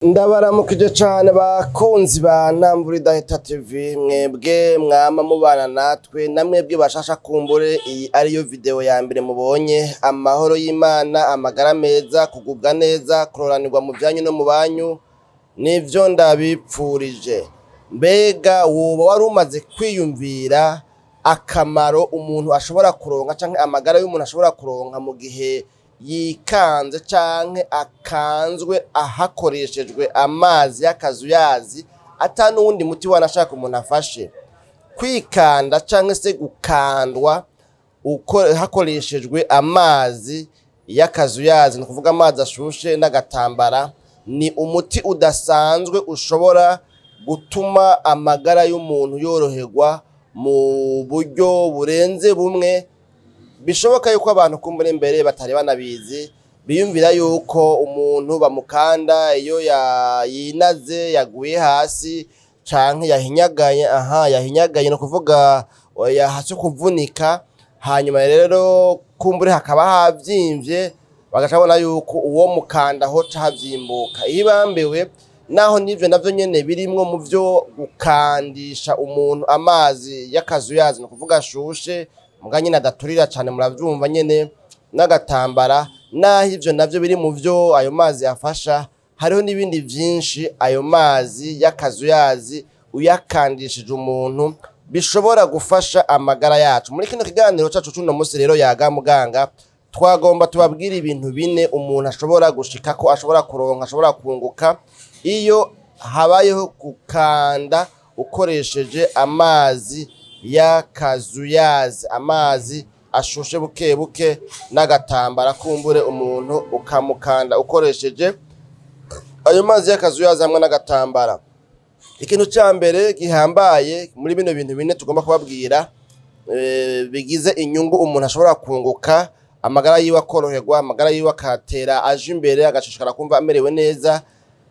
Ndabaramukije cane bakunzi ba Ntamvuridahita TV, mwebwe mwama mubana natwe na mwebwe bashasha kumbure iyi ariyo video ya mbere mubonye. Amahoro y'Imana, amagara meza, kugubwa neza, kuroranirwa mu byanyu no mu banyu nivyo ndabipfurije. Mbega woba wari umaze kwiyumvira akamaro umuntu ashobora kuronka canke amagara y'umuntu ashobora kuronka mu gihe yikanze canke akanzwe ahakoreshejwe amazi y'akazuyazi ata n'uwundi muti wanashaka umuntu afashe? Kwikanda canke se gukandwa hakoreshejwe amazi y'akazuyazi, ni kuvuga amazi ashushe n'agatambara, ni umuti udasanzwe ushobora gutuma amagara y'umuntu yoroherwa mu buryo burenze bumwe. Bishoboka yuko abantu kumbura imbere batari banabizi, biyumvira yuko umuntu bamukanda iyo yinaze, yaguye hasi canke yahinyagaye no kuvuga yahase kuvunika, hanyuma rero kumbure hakaba havyimvye, bagacabona yuko uwo mukanda hoca havyimbuka. Ibambewe naho nivyo navyo nyene birimwo mu vyo gukandisha umuntu amazi y'akazuyazi, no kuvuga ashushe muga nyine adaturira cane, muravyumva nyene, n'agatambara, naho ivyo navyo biri mu vyo ayo mazi yafasha, hariho n'ibindi vyinshi ayo mazi y'akazuyazi uyakandishije umuntu bishobora gufasha amagara yacu. Muri kino kiganiro cacu cuno musi rero yaga muganga, twagomba tubabwira ibintu bine umuntu ashobora gushikako, ashobora kuronka, ashobora kunguka iyo habayeho gukanda ukoresheje amazi y'akazuyazi, amazi ashushe buke buke n'agatambara, kumbure umuntu ukamukanda ukoresheje ayo mazi y'akazuyazi hamwe n'agatambara. Ikintu ca mbere gihambaye muri bino bintu bine tugomba kubabwira bigize inyungu umuntu ashobora kunguka, amagara yiwe akoroherwa, amagara yiwe akatera aje imbere, agashishikara kumva amerewe neza,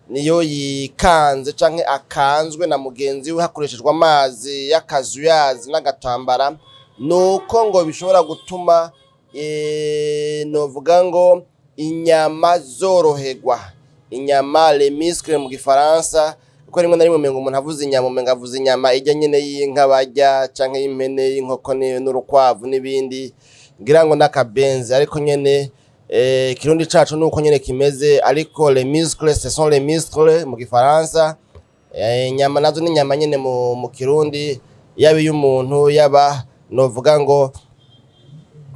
niyo yikanze canke akanzwe na mugenzi we hakoreshejwe amazi y'akazuyazi n'agatambara, nuko ngo bishobora gutuma novuga ngo inyama zoroherwa, inyama les muscles mu gifaransa, kuko rimwe na rimwe umenga umuntu avuze inyama umenga avuze inyama ijya nyene y'inka barya canke y'impene, y'inkoko n'urukwavu n'ibindi, ngira ngo n'akabenzi, ariko nyene kirundi cacu nuko nyene kimeze, ariko les muscles ce sont les muscles mu gifaransa. Inyama nazo ni inyama nyene mu kirundi, yaba y'umuntu yaba novuga ngo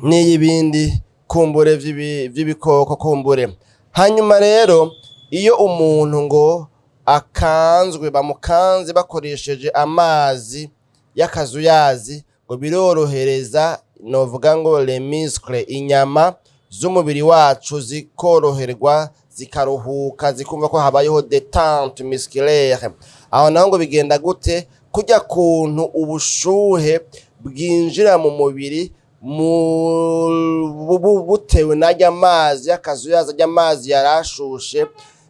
n'iyibindi kumbure vy'ibikoko kumbure. Hanyuma rero iyo umuntu ngo akanzwe, bamukanze bakoresheje amazi y'akazuyazi, ngo birorohereza novuga ngo les muscles, inyama z'umubiri wacu zikoroherwa, zikaruhuka, zikumva ko habayeho détente musculaire. Aho naho ngo bigenda gute? Kujya kuntu ubushuhe bwinjira mu mubiri butewe n'ajya amazi y'akazuyazi, ajya amazi yarashushe,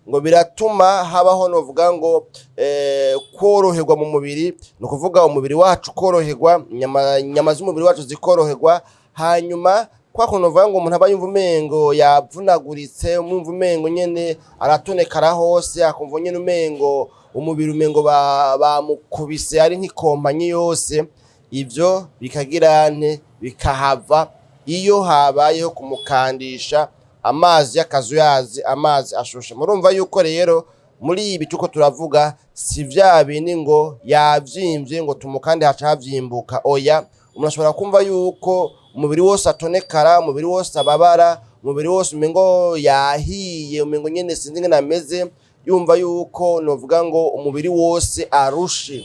ngo biratuma habaho novuga ngo koroherwa mu mubiri, no kuvuga umubiri wacu koroherwa, inyama z'umubiri wacu zikoroherwa. Hanyuma kwa kuntu uvuga ngo umuntu aba yumva umengo yavunaguritse, umwumva umengo nyene aratonekara hose, akumva nyene umengo umubiri umengo bamukubise ari nk'ikompanyi yose, ivyo bikagirane bikahava iyo habayeho kumukandisha amazi y'akazuyazi, amazi ashushe. Murumva yuko rero muri ibi tuko turavuga si vya bindi ngo yavyimvye ngo tumukande haca havyimbuka, oya. Umuntu ashobora kumva yuko umubiri wose atonekara, umubiri wose ababara, umubiri wose umengo yahiye, umengo nyene sinzi ngene ameze, yumva yuko novuga ngo umubiri wose arushe.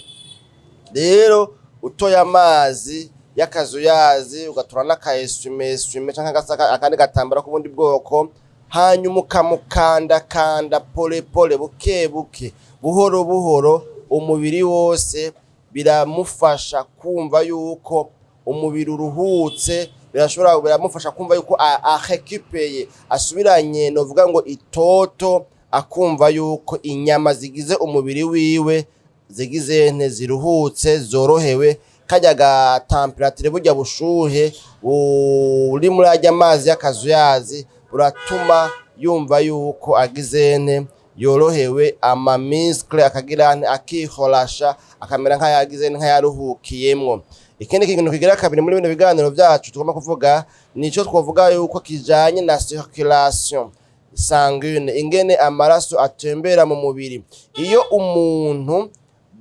Rero utoya amazi y'akazuyazi, ugatura n'akaeswime canke akandi gatambara k'ubundi bwoko, hanyuma ukamukanda pole pole, buke buke, buhoro buhoro, umubiri wose biramufasha kumva yuko umubiri uruhutse, biramufasha kumva yuko arekipeye, asubiranye novuga ngo itoto, akumva yuko inyama zigize umubiri wiwe zigize ziruhutse, zorohewe. Kajya ga temperature burya bushuhe buri muri ajya amazi y'akazuyazi buratuma yumva yuko agizene yorohewe, amamiskle akagira akihorasha akamera nk'ayagize nk'ayaruhukiyemwo. Ikindi kintu kigira kabiri muri bino biganiro byacu tugomba kuvuga nico twovuga yuko kijanye na circulation sanguine, ingene amaraso atembera mu mubiri. Iyo umuntu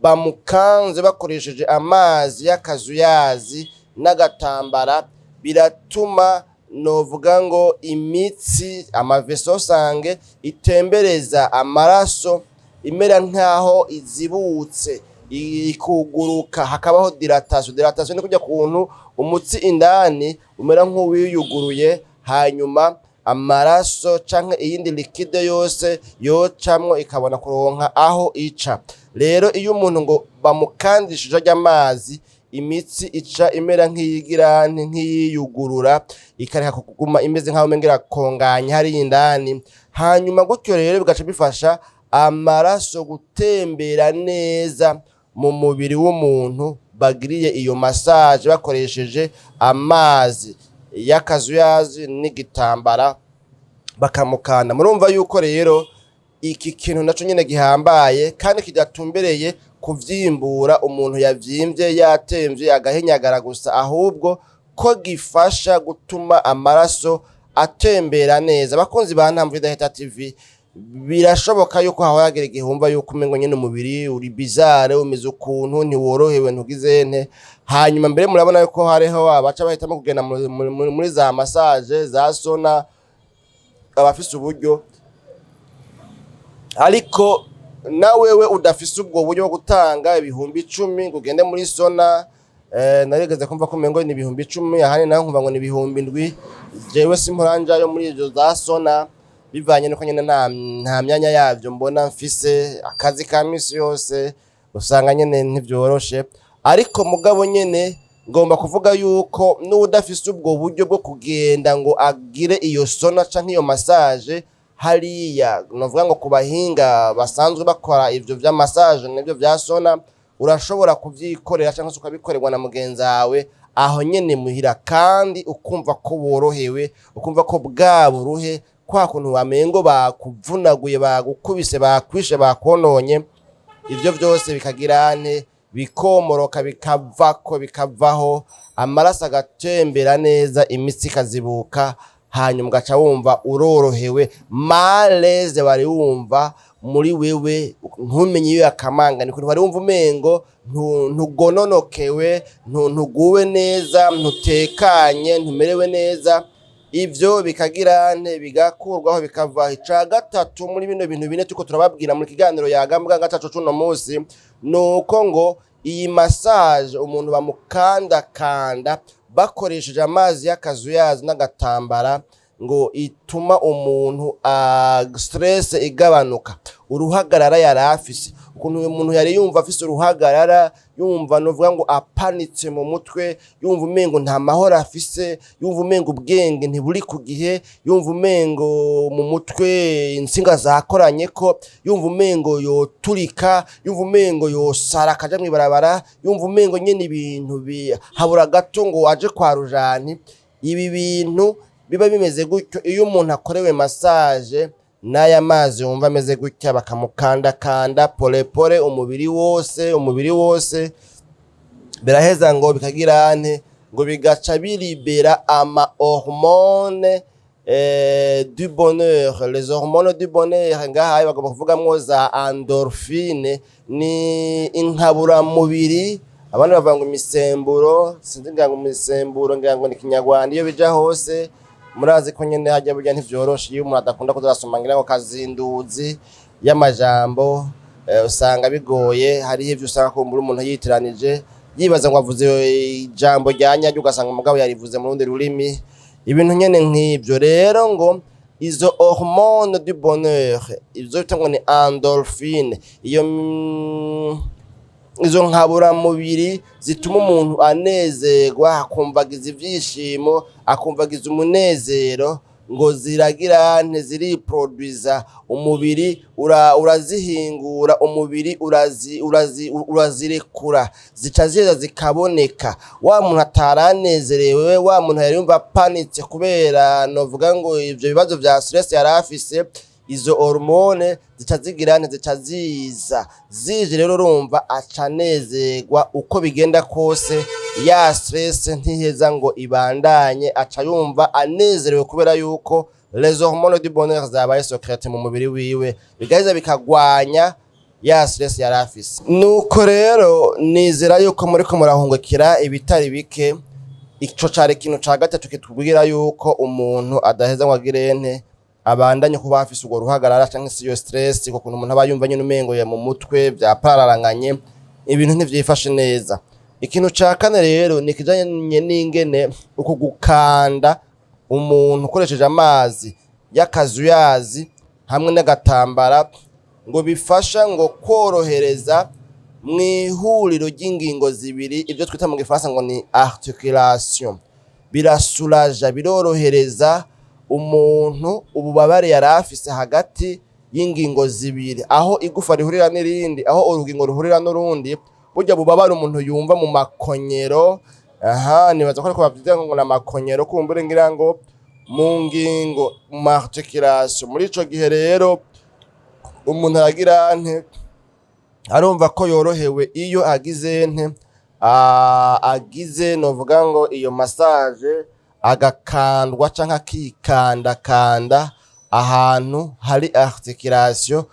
bamukanze bakoresheje amazi y'akazuyazi n'agatambara, biratuma novuga ngo imitsi amaveso sange itembereza amaraso imera nkaho izibutse ikuguruka, hakabaho dilatation. Dilatation ni kujya kuntu umutsi indani umera nk'uwiyuguruye, hanyuma amaraso canke iyindi liquide yose yocamwo ikabona kuronka aho ica. Rero iyo umuntu ngo bamukandishije ry'amazi, imitsi ica imera nk'iyigirane nk'iyiyugurura, ikareka kuguma imeze nk'aho mengera konganya hari indani, hanyuma gutyo rero bigaca bifasha amaraso gutembera neza mu mubiri w'umuntu bagiriye iyo massage bakoresheje amazi y'akazuyazi n'igitambara bakamukanda. Murumva yuko rero iki kintu naco nyene gihambaye kandi kidatumbereye kuvyimbura umuntu yavyimbye yatemvye agahenyagara gusa, ahubwo ko gifasha gutuma amaraso atembera neza. Bakunzi ba Ntamvu Idaheta TV, birashoboka yuko haho yagera igihumba yuko umengo nyene umubiri uri bizarre, umeze ukuntu ntiworohewe ntugizente, hanyuma mbere murabona yuko hariho abaca bahitamo kugenda muri za massage za sona abafise uburyo, ariko na wewe udafise ubwo buryo bwo gutanga ibihumbi 10 ngo ugende muri sona. Narigeze kumva ko umengo ni ibihumbi 10, ahandi naho nkumva ngo ni ibihumbi 7. Jewe simpuranja yo muri izo za sona, bivanye nuko nyene nta myanya yavyo mbona mfise, akazi ka misi yose usanga nyene ntivyoroshe. Ariko mugabo nyene ngomba kuvuga yuko n'udafise ubwo buryo bwo kugenda ngo agire iyo sona canke iyo massage hariya, novuga ngo kubahinga basanzwe bakora ivyo vya massage n'ivyo vya sona, urashobora kuvyikorera canke ukabikorerwa na mugenzi wawe aho nyene muhira, kandi ukumva ko worohewe, ukumva ko bwaburuhe kwa kuntu wamengo bakuvunaguye, bagukubise, bakwishe, bakononye, ivyo vyose bikagirane bikomoroka, bikavaho, amaraso agatembera neza, imitsi ikazibuka, hanyuma ugaca wumva urorohewe, malaise wari wumva muri wewe ntumenye iyo yakamanga, ni kuntu wari wumva umengo ntugononokewe, ntuguwe neza, ntutekanye, ntumerewe neza. Ivyo bikagirane bigakurwaho bikava. Ica gatatu muri bino bintu bine tuko turababwira muri kiganiro yagambwa gatatu cuno munsi, nuko ngo iyi massage umuntu bamukanda bakoresheje amazi y'akazuyazi n'agatambara, ngo ituma umuntu stress igabanuka, uruhagarara yari afise. Ukuntu uyu muntu yari yumva afise uruhagarara, yumva novuga ngo apanitse mu mutwe, yumva umengo nta mahoro afise, yumva umengo ubwenge ntiburi ku gihe, yumva umengo mu mutwe insinga zakoranye ko, yumva umengo yoturika, yumva umengo yosara akaja mwibarabara, yumva umengo nyene ibintu habura gato ngo aje kwa rujani. Ibi bintu biba bimeze gutyo iyo umuntu akorewe massage n'aya mazi wumva ameze gutya, bakamukanda pole umubiri wose, biraheza ngo bikagirane ngo bigaca biribera ama hormones du bonheur. Les hormones du bonheur ngaha bagomba kuvugamwo za endorphine, ni inkabura mubiri. Abandi bavuga ngo imisemburo, sinzi ngo imisemburo ngo ni Kinyarwanda, iyo bija hose murazi ko nyene hajya burya ntivyoroshe. Iyo umuntu adakunda kuzasoma ngira ngo kazinduzi y'amajambo, usanga bigoye. Hari ivyo usanga ko umuntu yitiranije yibaza ngo avuze ijambo ryanyaryo, ugasanga umugabo yarivuze mu rundi rurimi, ibintu nyene nk'ivyo. Rero ngo izo hormones du bonheur, izo bitangwa ni endorphine, izo nkabura mubiri zituma umuntu anezerwa, akumvagiza ivyishimo, akumvagiza umunezero, ngo ziragirane ziriproduiza, umubiri urazihingura, umubiri urazirekura, zica ziza zikaboneka. Wa muntu ataranezerewe, wa muntu yari yumva apanitse kubera novuga ngo ivyo bibazo vya stress yari afise, izo hormone zica zigirane zica ziza zije rero urumva acanezerwa uko bigenda kose ya stress ntiheza ngo ibandanye aca yumva anezerewe kubera yuko les hormones du bonheur zabaye secrète mu mubiri wiwe bigaheza bikagwanya ya stress yari afise. Nuko rero nizera yuko muriko murahungukira ibitari bike. Ico cari ikintu ca gatatu kitubwira yuko umuntu adaheza ngo agirente abandanye kuba afise urwo ruhagarara canke se iyo stress kuko umuntu umuntu aba yumva nyine umengoye mu mutwe vyapararanganye ibintu ntivyifashe neza. Ikintu ca kane rero ni kijanye n'ingene uko gukanda umuntu ukoresheje amazi y'akazuyazi hamwe n'agatambara ngo bifasha ngo korohereza mw'ihuriro ry'ingingo zibiri ibyo twita mu gifaransa ngo ni articulation. Birasuraja birorohereza umuntu ububabare yari afise hagati y'ingingo zibiri aho igufa rihurira n'irindi aho urugingo ruhurira n'urundi burya bubabare umuntu yumva mu makonyero. Nibaza ko bavuze ngo na makonyero kumbure ngira ngo mu ngingo mu articulation. Muri ico gihe rero umuntu aragira arumva ko yorohewe iyo agize agize novuga ngo iyo massage agakandwa canke akikandakanda ahantu hari articulation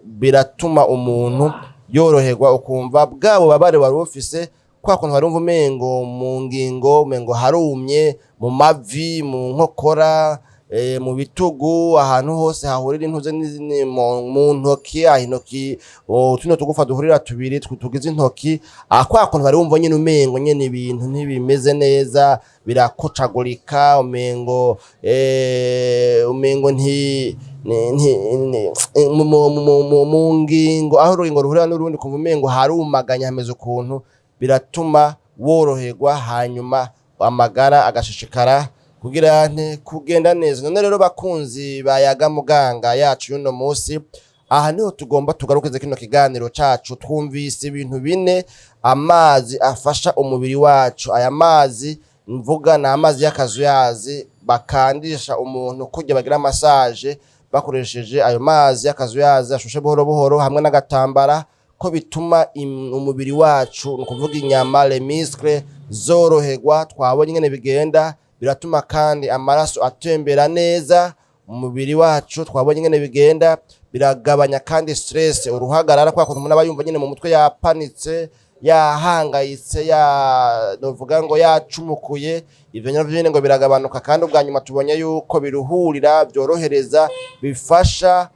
biratuma umuntu yoroherwa ukumva bwabo babare wari ufise kwa kuntu warumva umengo mu ngingo umengo harumye mu mavi mu nkokora mu bitugu ahantu hose hahurira intuze mu ntoki intoki tuno tugufa duhurira tubiri tugize intoki kwa kuntu bari wumva nyine umengo nyene ibintu ntibimeze neza birakocagurika umengo mu ngingo aho urugingo ruhurira n'urundi kumva umengo harumaganya hameze ukuntu biratuma woroherwa hanyuma amagara agashishikara kugenda neza. None rero bakunzi bayaga muganga yacu yuno munsi aha niho tugomba tugarukeze kino kiganiro cacu twumvise ibintu bine amazi afasha umubiri wacu. Aya mazi mvuga na amazi y'akazuyazi bakandisha umuntu kujya bagira massage bakoresheje ayo mazi y'akazuyazi ashushe buhoro buhoro hamwe n'agatambara ko bituma umubiri wacu nukuvuga inyama les muscles zoroherwa. Twabonye ngene bigenda biratuma kandi amaraso atembera neza mu mubiri wacu. Twabonye ngene bigenda biragabanya kandi stress uruhagarara kwa kuntu umuntu aba yumva nyine mu mutwe yapanitse yahangayitse novuga ngo yacumukuye ivyo nyine ngo biragabanuka kandi ubwanyuma tubonye yuko biruhurira byorohereza bifasha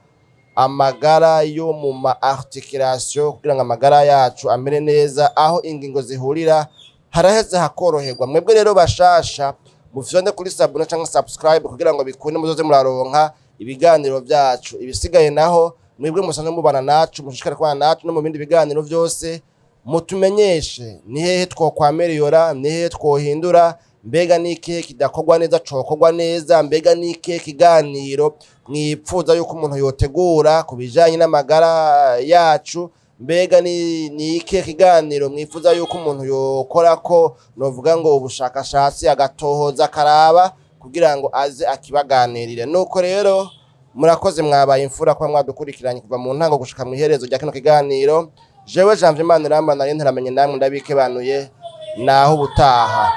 amagara yo mu ma articulation kugira ngo amagara yacu amere neza aho ingingo zihurira haraheze hakoroherwa. Mwebwe rero bashasha mufyonde kuri sabuna cyangwa subscribe kugira ngo bikunde muzoze muraronka ibiganiro byacu. Ibisigaye naho mwebwe musanzwe mubana nacu mushishikara kwa nacu no mu bindi biganiro byose mutumenyeshe ni hehe twokwameliora ni hehe twohindura mbega niki kidakorwa neza cokorwa neza mbega niki kiganiro mwipfuza yuko umuntu yotegura kubijanye n'amagara yacu mbega ni iki kiganiro mwifuza yuko umuntu yokora ko novuga ngo ubushakashatsi agatohoza karaba kugira ngo aze akibaganirire. Nuko rero murakoze mwabaye imfura kwa mwadukurikiranye kuva mu ntango gushika mu iherezo rya kino kiganiro. Jewe Janvier Maniramba nari ntaramenye namwe ndabikebanuye naho ubutaha.